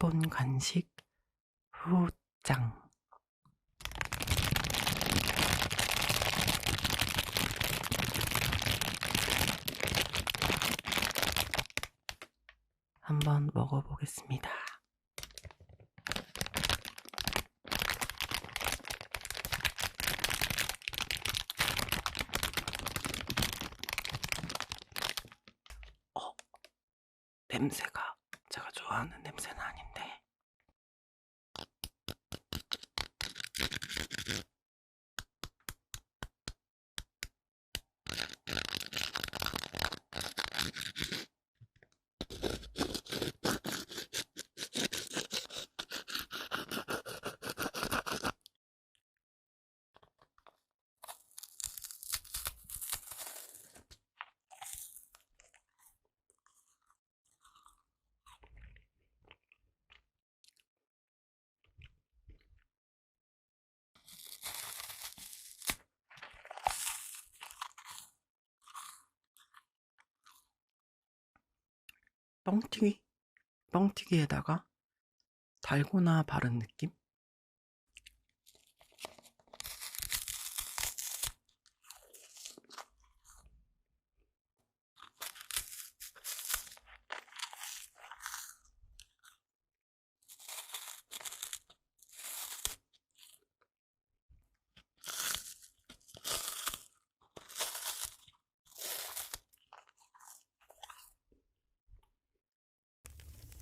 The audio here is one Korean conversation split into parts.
일본 간식 후짱. 한번 먹어보겠습니다. 냄새가 제가 좋아하는 냄새는 아닌데. 뻥튀기에다가 달고나 바른 느낌?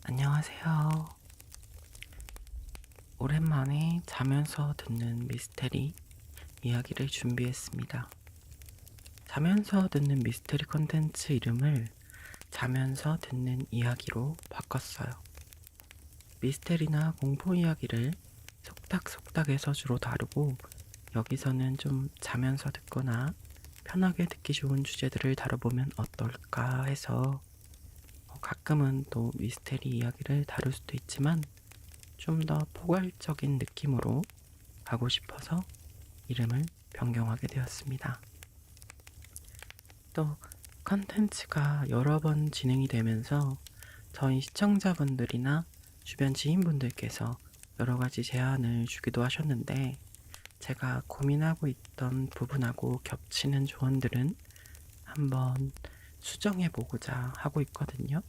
안녕하세요. 오랜만에 자면서 듣는 미스테리 이야기를 준비했습니다. 자면서 듣는 미스테리 컨텐츠 이름을 자면서 듣는 이야기로 바꿨어요. 미스테리나 공포 이야기를 속닥속닥해서 주로 다루고, 여기서는 좀 자면서 듣거나 편하게 듣기 좋은 주제들을 다뤄보면 어떨까 해서, 가끔은 또 미스테리 이야기를 다룰 수도 있지만 좀 더 포괄적인 느낌으로 가고 싶어서 이름을 변경하게 되었습니다. 또 컨텐츠가 여러 번 진행이 되면서 저희 시청자분들이나 주변 지인분들께서 여러 가지 제안을 주기도 하셨는데, 제가 고민하고 있던 부분하고 겹치는 조언들은 한번 수정해보고자 하고 있거든요.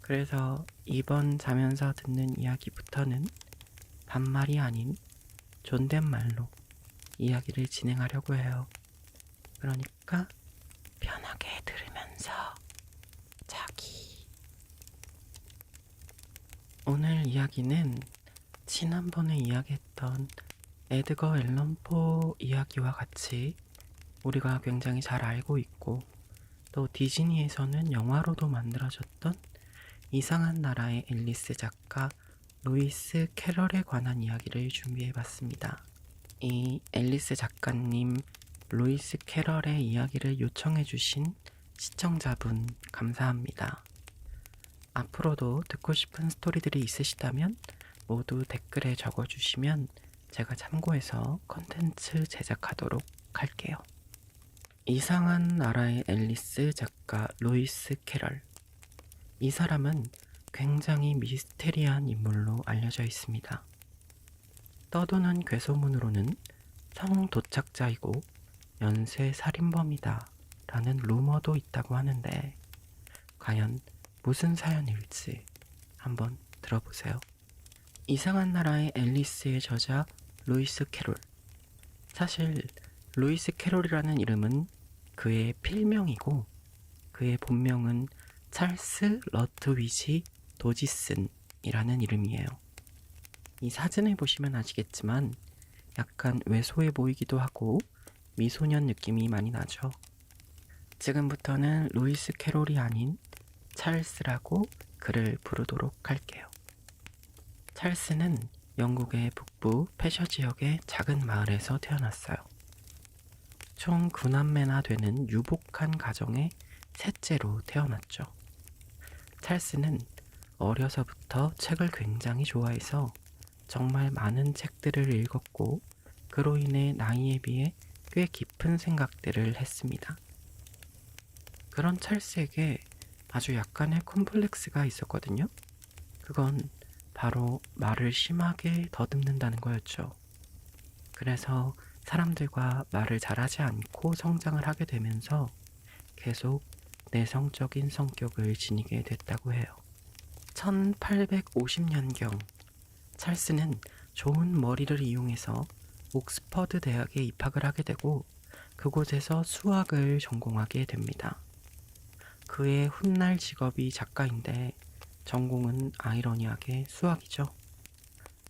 그래서 이번 자면서 듣는 이야기부터는 반말이 아닌 존댓말로 이야기를 진행하려고 해요. 그러니까 편하게 들으면서 자기. 오늘 이야기는 지난번에 이야기했던 에드거 앨런 포 이야기와 같이 우리가 굉장히 잘 알고 있고, 또 디즈니에서는 영화로도 만들어졌던 이상한 나라의 앨리스 작가 루이스 캐럴에 관한 이야기를 준비해봤습니다. 이 앨리스 작가님, 루이스 캐럴의 이야기를 요청해주신 시청자분 감사합니다. 앞으로도 듣고 싶은 스토리들이 있으시다면 모두 댓글에 적어주시면 제가 참고해서 컨텐츠 제작하도록 할게요. 이상한 나라의 앨리스 작가 루이스 캐럴. 이 사람은 굉장히 미스테리한 인물로 알려져 있습니다. 떠도는 괴소문으로는 성도착자이고 연쇄 살인범이다 라는 루머도 있다고 하는데, 과연 무슨 사연일지 한번 들어보세요. 이상한 나라의 앨리스의 저자 루이스 캐롤. 사실 루이스 캐롤이라는 이름은 그의 필명이고, 그의 본명은 찰스 러트위지 도지슨이라는 이름이에요. 이 사진을 보시면 아시겠지만 약간 왜소해 보이기도 하고 미소년 느낌이 많이 나죠. 지금부터는 루이스 캐롤이 아닌 찰스라고 그를 부르도록 할게요. 찰스는 영국의 북부 패셔 지역의 작은 마을에서 태어났어요. 총 9남매나 되는 유복한 가정의 셋째로 태어났죠. 찰스는 어려서부터 책을 굉장히 좋아해서 정말 많은 책들을 읽었고, 그로 인해 나이에 비해 꽤 깊은 생각들을 했습니다. 그런 찰스에게 아주 약간의 콤플렉스가 있었거든요. 그건 바로 말을 심하게 더듬는다는 거였죠. 그래서 사람들과 말을 잘하지 않고 성장을 하게 되면서 계속 내성적인 성격을 지니게 됐다고 해요. 1850년경 찰스는 좋은 머리를 이용해서 옥스퍼드 대학에 입학을 하게 되고 그곳에서 수학을 전공하게 됩니다. 그의 훗날 직업이 작가인데 전공은 아이러니하게 수학이죠.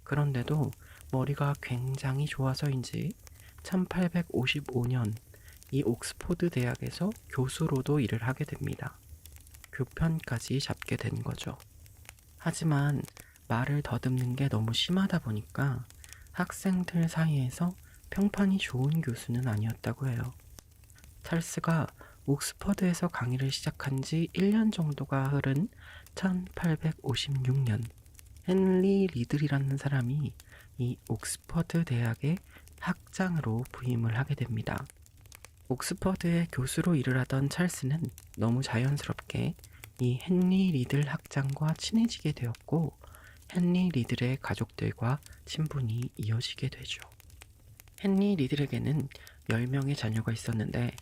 그런데도 머리가 굉장히 좋아서인지 1855년 이 옥스포드 대학에서 교수로도 일을 하게 됩니다. 교편까지 잡게 된 거죠. 하지만 말을 더듬는 게 너무 심하다 보니까 학생들 사이에서 평판이 좋은 교수는 아니었다고 해요. 찰스가 옥스퍼드에서 강의를 시작한 지 1년 정도가 흐른 1856년 헨리 리들이라는 사람이 이 옥스퍼드 대학의 학장으로 부임을 하게 됩니다. 옥스퍼드의 교수로 일을 하던 찰스는 너무 자연스럽게 이 헨리 리들 학장과 친해지게 되었고 헨리 리들의 가족들과 친분이 이어지게 되죠. 헨리 리들에게는 10명의 자녀가 있었는데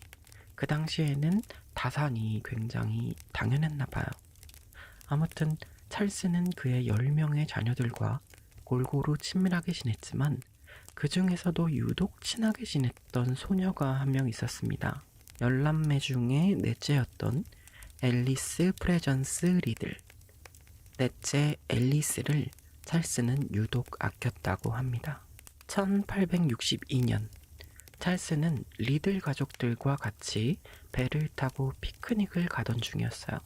그 당시에는 다산이 굉장히 당연했나 봐요. 아무튼 찰스는 그의 10명의 자녀들과 골고루 친밀하게 지냈지만 그 중에서도 유독 친하게 지냈던 소녀가 한 명 있었습니다. 10남매 중에 넷째였던 앨리스 프레전스 리들. 넷째 앨리스를 찰스는 유독 아꼈다고 합니다. 1862년 찰스는 리들 가족들과 같이 배를 타고 피크닉을 가던 중이었어요.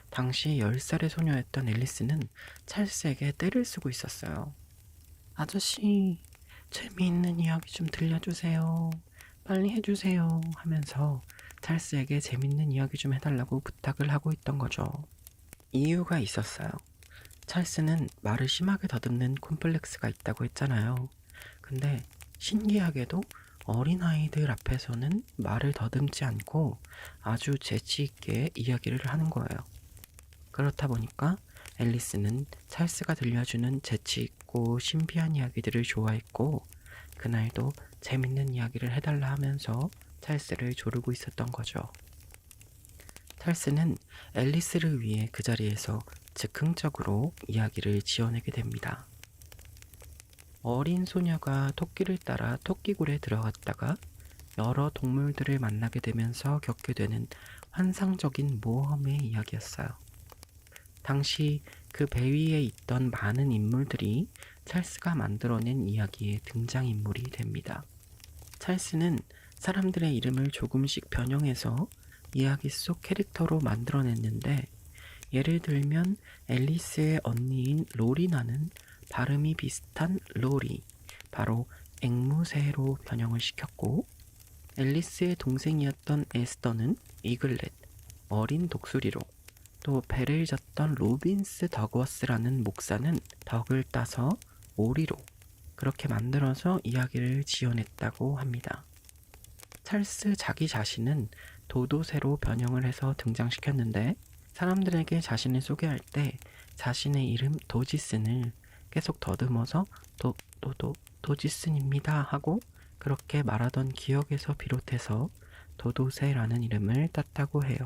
당시 10살의 소녀였던 앨리스는 찰스에게 떼를 쓰고 있었어요. 아저씨, 재미있는 이야기 좀 들려주세요. 빨리 해주세요. 하면서 찰스에게 재밌는 이야기 좀 해달라고 부탁을 하고 있던 거죠. 이유가 있었어요. 찰스는 말을 심하게 더듬는 콤플렉스가 있다고 했잖아요. 근데 신기하게도 어린아이들 앞에서는 말을 더듬지 않고 아주 재치있게 이야기를 하는 거예요. 그렇다 보니까 앨리스는 찰스가 들려주는 재치있고 신비한 이야기들을 좋아했고 그날도 재밌는 이야기를 해달라 하면서 찰스를 조르고 있었던 거죠. 찰스는 앨리스를 위해 그 자리에서 즉흥적으로 이야기를 지어내게 됩니다. 어린 소녀가 토끼를 따라 토끼굴에 들어갔다가 여러 동물들을 만나게 되면서 겪게 되는 환상적인 모험의 이야기였어요. 당시 그 배 위에 있던 많은 인물들이 찰스가 만들어낸 이야기의 등장인물이 됩니다. 찰스는 사람들의 이름을 조금씩 변형해서 이야기 속 캐릭터로 만들어냈는데 예를 들면 앨리스의 언니인 로리나는 발음이 비슷한 로리, 바로 앵무새로 변형을 시켰고 앨리스의 동생이었던 에스더는 이글렛, 어린 독수리로 또 배를 졌던 로빈스 더거스라는 목사는 덕을 따서 오리로 그렇게 만들어서 이야기를 지어냈다고 합니다. 찰스 자기 자신은 도도새로 변형을 해서 등장시켰는데 사람들에게 자신을 소개할 때 자신의 이름 도지슨을 계속 더듬어서 도지슨입니다 하고 그렇게 말하던 기억에서 비롯해서 도도새라는 이름을 땄다고 해요.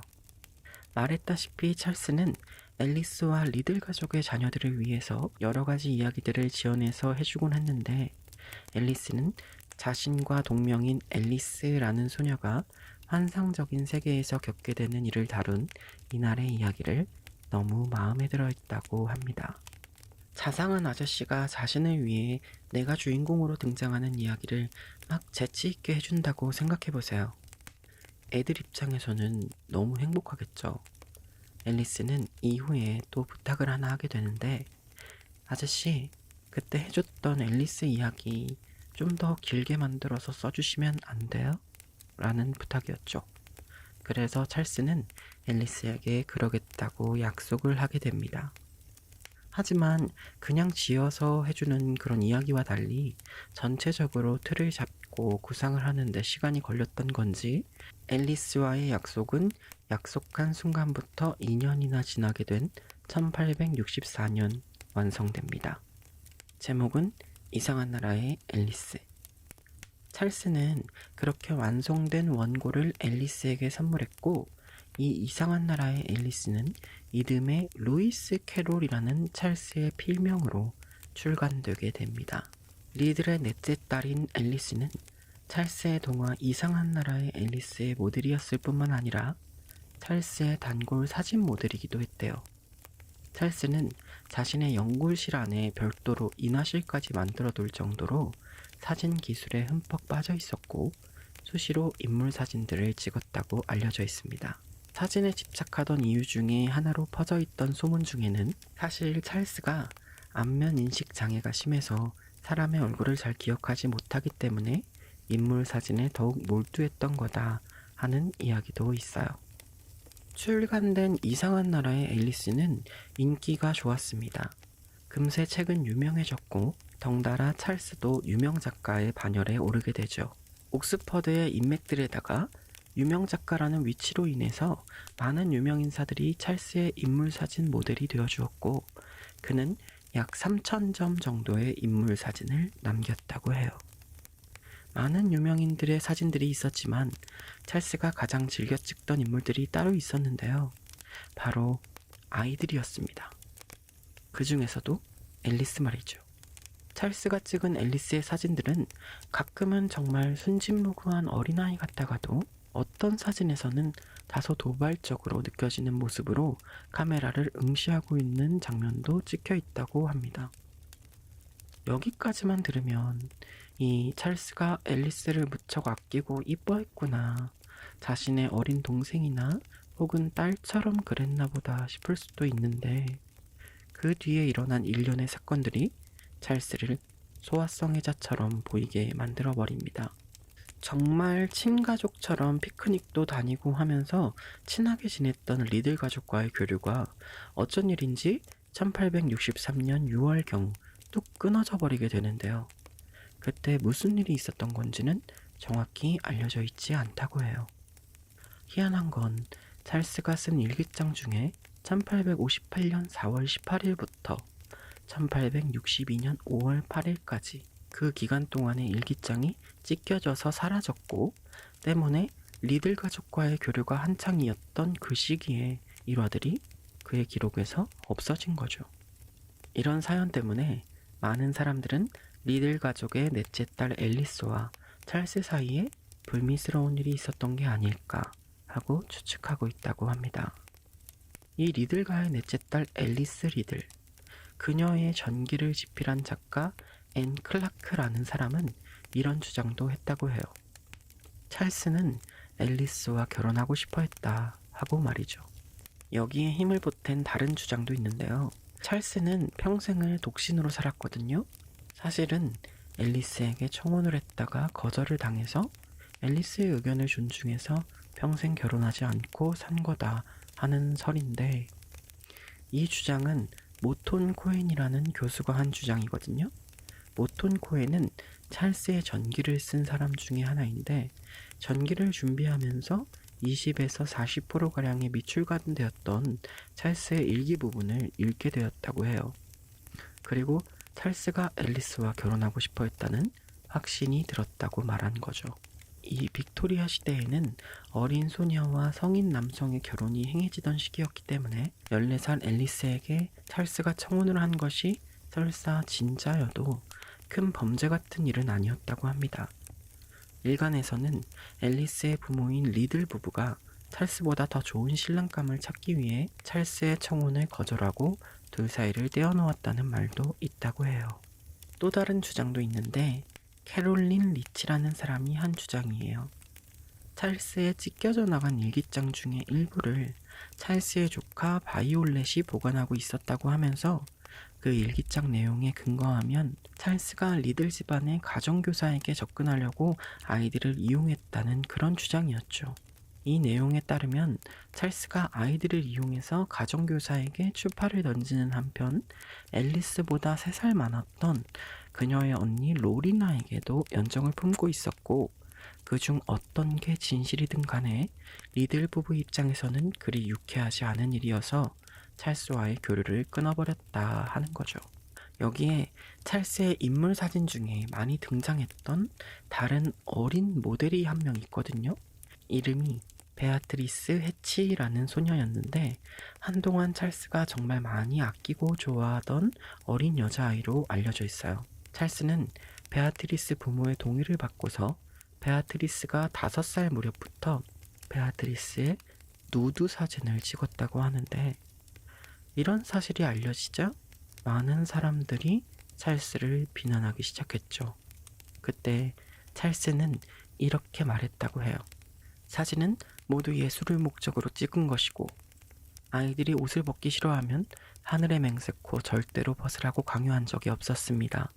말했다시피 찰스는 앨리스와 리들 가족의 자녀들을 위해서 여러 가지 이야기들을 지어내서 해주곤 했는데 앨리스는 자신과 동명인 앨리스라는 소녀가 환상적인 세계에서 겪게 되는 일을 다룬 이날의 이야기를 너무 마음에 들어 있다고 합니다. 자상한 아저씨가 자신을 위해 내가 주인공으로 등장하는 이야기를 막 재치있게 해준다고 생각해보세요. 애들 입장에서는 너무 행복하겠죠. 앨리스는 이후에 또 부탁을 하나 하게 되는데 아저씨, 그때 해줬던 앨리스 이야기 좀 더 길게 만들어서 써주시면 안 돼요? 라는 부탁이었죠. 그래서 찰스는 앨리스에게 그러겠다고 약속을 하게 됩니다. 하지만 그냥 지어서 해주는 그런 이야기와 달리 전체적으로 틀을 잡고 구상을 하는데 시간이 걸렸던 건지 앨리스와의 약속은 약속한 순간부터 2년이나 지나게 된 1864년 완성됩니다. 제목은 이상한 나라의 앨리스. 찰스는 그렇게 완성된 원고를 앨리스에게 선물했고, 이 이상한 나라의 앨리스는 이듬해 루이스 캐롤이라는 찰스의 필명으로 출간되게 됩니다. 리들의 넷째 딸인 앨리스는 찰스의 동화 이상한 나라의 앨리스의 모델이었을 뿐만 아니라 찰스의 단골 사진 모델이기도 했대요. 찰스는 자신의 연구실 안에 별도로 인화실까지 만들어둘 정도로 사진 기술에 흠뻑 빠져 있었고 수시로 인물 사진들을 찍었다고 알려져 있습니다. 사진에 집착하던 이유 중에 하나로 퍼져 있던 소문 중에는 사실 찰스가 안면 인식 장애가 심해서 사람의 얼굴을 잘 기억하지 못하기 때문에 인물 사진에 더욱 몰두했던 거다 하는 이야기도 있어요. 출간된 이상한 나라의 앨리스는 인기가 좋았습니다. 금세 책은 유명해졌고 덩달아 찰스도 유명 작가의 반열에 오르게 되죠. 옥스퍼드의 인맥들에다가 유명 작가라는 위치로 인해서 많은 유명인사들이 찰스의 인물사진 모델이 되어주었고 그는 약 3,000점 정도의 인물사진을 남겼다고 해요. 많은 유명인들의 사진들이 있었지만 찰스가 가장 즐겨 찍던 인물들이 따로 있었는데요. 바로 아이들이었습니다. 그 중에서도 앨리스 말이죠. 찰스가 찍은 앨리스의 사진들은 가끔은 정말 순진무구한 어린아이 같다가도 어떤 사진에서는 다소 도발적으로 느껴지는 모습으로 카메라를 응시하고 있는 장면도 찍혀 있다고 합니다. 여기까지만 들으면 이 찰스가 앨리스를 무척 아끼고 이뻐했구나, 자신의 어린 동생이나 혹은 딸처럼 그랬나 보다 싶을 수도 있는데 그 뒤에 일어난 일련의 사건들이 찰스를 소아성애자처럼 보이게 만들어버립니다. 정말 친가족처럼 피크닉도 다니고 하면서 친하게 지냈던 리들 가족과의 교류가 어쩐 일인지 1863년 6월경 뚝 끊어져 버리게 되는데요. 그때 무슨 일이 있었던 건지는 정확히 알려져 있지 않다고 해요. 희한한 건 찰스가 쓴 일기장 중에 1858년 4월 18일부터 1862년 5월 8일까지 그 기간 동안의 일기장이 찢겨져서 사라졌고 때문에 리들 가족과의 교류가 한창이었던 그 시기에 일화들이 그의 기록에서 없어진 거죠. 이런 사연 때문에 많은 사람들은 리들 가족의 넷째 딸 앨리스와 찰스 사이에 불미스러운 일이 있었던 게 아닐까 하고 추측하고 있다고 합니다. 이 리들가의 넷째 딸 앨리스 리들, 그녀의 전기를 집필한 작가 앤 클라크라는 사람은 이런 주장도 했다고 해요. 찰스는 앨리스와 결혼하고 싶어 했다 하고 말이죠. 여기에 힘을 보탠 다른 주장도 있는데요. 찰스는 평생을 독신으로 살았거든요. 사실은 앨리스에게 청혼을 했다가 거절을 당해서 앨리스의 의견을 존중해서 평생 결혼하지 않고 산 거다 하는 설인데, 이 주장은 모톤 코엔이라는 교수가 한 주장이거든요. 모톤 코엔은 찰스의 전기를 쓴 사람 중에 하나인데 전기를 준비하면서 20에서 40%가량의 미출간되었던 찰스의 일기 부분을 읽게 되었다고 해요. 그리고 찰스가 앨리스와 결혼하고 싶어 했다는 확신이 들었다고 말한 거죠. 이 빅토리아 시대에는 어린 소녀와 성인 남성의 결혼이 행해지던 시기였기 때문에 14살 앨리스에게 찰스가 청혼을 한 것이 설사 진짜여도 큰 범죄 같은 일은 아니었다고 합니다. 일간에서는 앨리스의 부모인 리들 부부가 찰스보다 더 좋은 신랑감을 찾기 위해 찰스의 청혼을 거절하고 둘 사이를 떼어놓았다는 말도 있다고 해요. 또 다른 주장도 있는데 캐롤린 리치라는 사람이 한 주장이에요. 찰스의 찢겨져 나간 일기장 중에 일부를 찰스의 조카 바이올렛이 보관하고 있었다고 하면서 그 일기장 내용에 근거하면 찰스가 리들 집안의 가정교사에게 접근하려고 아이들을 이용했다는 그런 주장이었죠. 이 내용에 따르면 찰스가 아이들을 이용해서 가정교사에게 추파를 던지는 한편 앨리스보다 3살 많았던 그녀의 언니 로리나에게도 연정을 품고 있었고, 그중 어떤 게 진실이든 간에 리들 부부 입장에서는 그리 유쾌하지 않은 일이어서 찰스와의 교류를 끊어버렸다 하는 거죠. 여기에 찰스의 인물 사진 중에 많이 등장했던 다른 어린 모델이 한 명 있거든요. 이름이 베아트리스 해치라는 소녀였는데 한동안 찰스가 정말 많이 아끼고 좋아하던 어린 여자아이로 알려져 있어요. 찰스는 베아트리스 부모의 동의를 받고서 베아트리스가 5살 무렵부터 베아트리스의 누드 사진을 찍었다고 하는데, 이런 사실이 알려지자 많은 사람들이 찰스를 비난하기 시작했죠. 그때 찰스는 이렇게 말했다고 해요. 사진은 모두 예술을 목적으로 찍은 것이고, 아이들이 옷을 벗기 싫어하면 하늘의 맹세코 절대로 벗으라고 강요한 적이 없었습니다.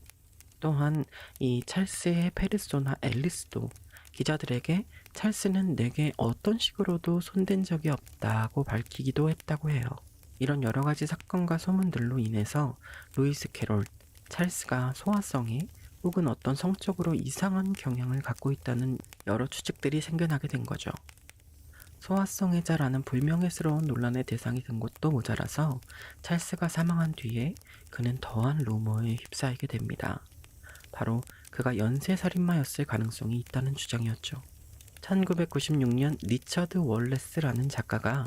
또한 이 찰스의 페르소나 앨리스도 기자들에게 찰스는 내게 어떤 식으로도 손댄 적이 없다고 밝히기도 했다고 해요. 이런 여러 가지 사건과 소문들로 인해서 루이스 캐롤, 찰스가 소아성애 혹은 어떤 성적으로 이상한 경향을 갖고 있다는 여러 추측들이 생겨나게 된 거죠. 소아성애자라는 불명예스러운 논란의 대상이 된 것도 모자라서 찰스가 사망한 뒤에 그는 더한 루머에 휩싸이게 됩니다. 바로 그가 연쇄살인마였을 가능성이 있다는 주장이었죠. 1996년 리처드 월레스라는 작가가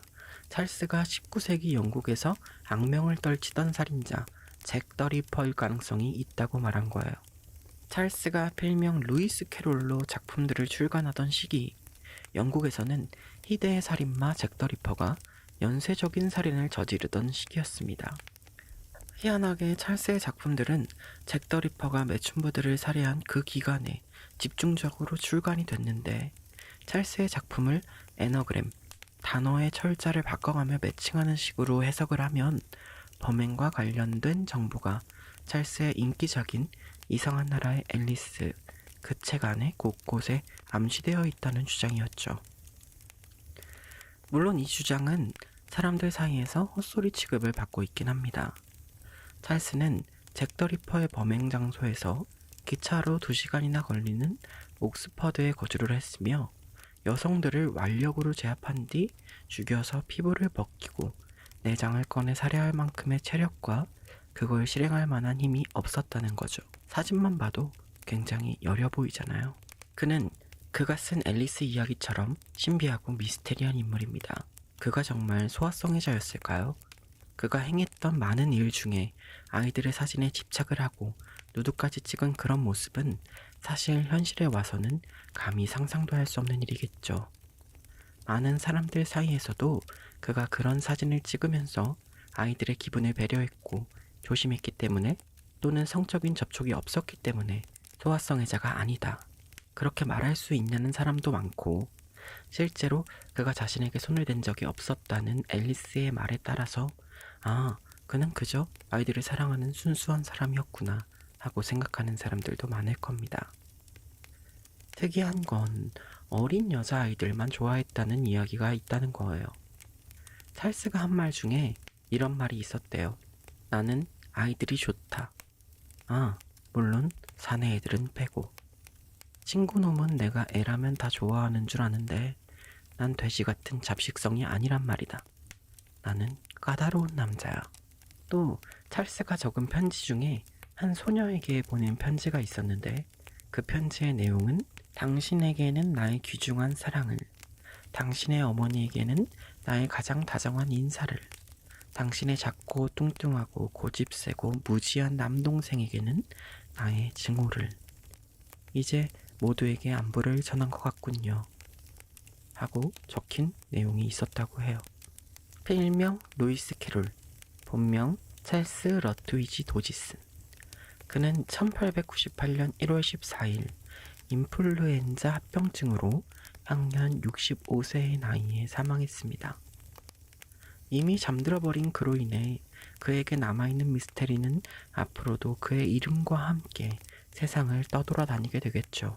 찰스가 19세기 영국에서 악명을 떨치던 살인자 잭 더 리퍼일 가능성이 있다고 말한 거예요. 찰스가 필명 루이스 캐롤로 작품들을 출간하던 시기, 영국에서는 희대의 살인마 잭 더 리퍼가 연쇄적인 살인을 저지르던 시기였습니다. 희한하게 찰스의 작품들은 잭 더 리퍼가 매춘부들을 살해한 그 기간에 집중적으로 출간이 됐는데, 찰스의 작품을 애너그램, 단어의 철자를 바꿔가며 매칭하는 식으로 해석을 하면 범행과 관련된 정보가 찰스의 인기작인 이상한 나라의 앨리스, 그 책 안에 곳곳에 암시되어 있다는 주장이었죠. 물론 이 주장은 사람들 사이에서 헛소리 취급을 받고 있긴 합니다. 찰스는 잭 더 리퍼의 범행 장소에서 기차로 2시간이나 걸리는 옥스퍼드에 거주를 했으며, 여성들을 완력으로 제압한 뒤 죽여서 피부를 벗기고 내장을 꺼내 살해할 만큼의 체력과 그걸 실행할 만한 힘이 없었다는 거죠. 사진만 봐도 굉장히 여려 보이잖아요. 그는 그가 쓴 앨리스 이야기처럼 신비하고 미스테리한 인물입니다. 그가 정말 소아성애자였을까요? 그가 행했던 많은 일 중에 아이들의 사진에 집착을 하고 누드까지 찍은 그런 모습은 사실 현실에 와서는 감히 상상도 할 수 없는 일이겠죠. 많은 사람들 사이에서도 그가 그런 사진을 찍으면서 아이들의 기분을 배려했고 조심했기 때문에, 또는 성적인 접촉이 없었기 때문에 소아성애자가 아니다, 그렇게 말할 수 있냐는 사람도 많고, 실제로 그가 자신에게 손을 댄 적이 없었다는 앨리스의 말에 따라서 그는 그저 아이들을 사랑하는 순수한 사람이었구나 하고 생각하는 사람들도 많을 겁니다. 특이한 건 어린 여자아이들만 좋아했다는 이야기가 있다는 거예요. 찰스가 한 말 중에 이런 말이 있었대요. 나는 아이들이 좋다. 물론 사내 애들은 빼고. 친구놈은 내가 애라면 다 좋아하는 줄 아는데 난 돼지 같은 잡식성이 아니란 말이다. 나는 까다로운 남자야. 또 찰스가 적은 편지 중에 한 소녀에게 보낸 편지가 있었는데, 그 편지의 내용은 당신에게는 나의 귀중한 사랑을, 당신의 어머니에게는 나의 가장 다정한 인사를, 당신의 작고 뚱뚱하고 고집세고 무지한 남동생에게는 나의 증오를, 이제 모두에게 안부를 전한 것 같군요 하고 적힌 내용이 있었다고 해요. 필명 루이스 캐롤, 본명 찰스 러트위지 도지슨. 그는 1898년 1월 14일 인플루엔자 합병증으로 향년 65세의 나이에 사망했습니다. 이미 잠들어버린 그로 인해 그에게 남아있는 미스테리는 앞으로도 그의 이름과 함께 세상을 떠돌아다니게 되겠죠.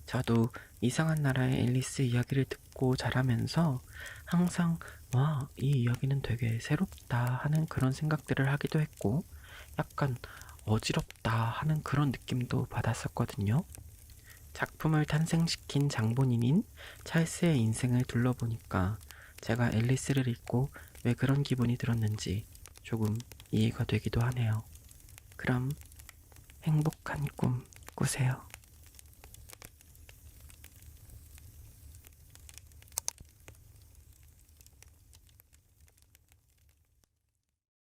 저도 이상한 나라의 앨리스 이야기를 듣고 자라면서 항상 이 이야기는 되게 새롭다 하는 그런 생각들을 하기도 했고, 약간 어지럽다 하는 그런 느낌도 받았었거든요. 작품을 탄생시킨 장본인인 찰스의 인생을 둘러보니까 제가 앨리스를 읽고 왜 그런 기분이 들었는지 조금 이해가 되기도 하네요. 그럼 행복한 꿈 꾸세요.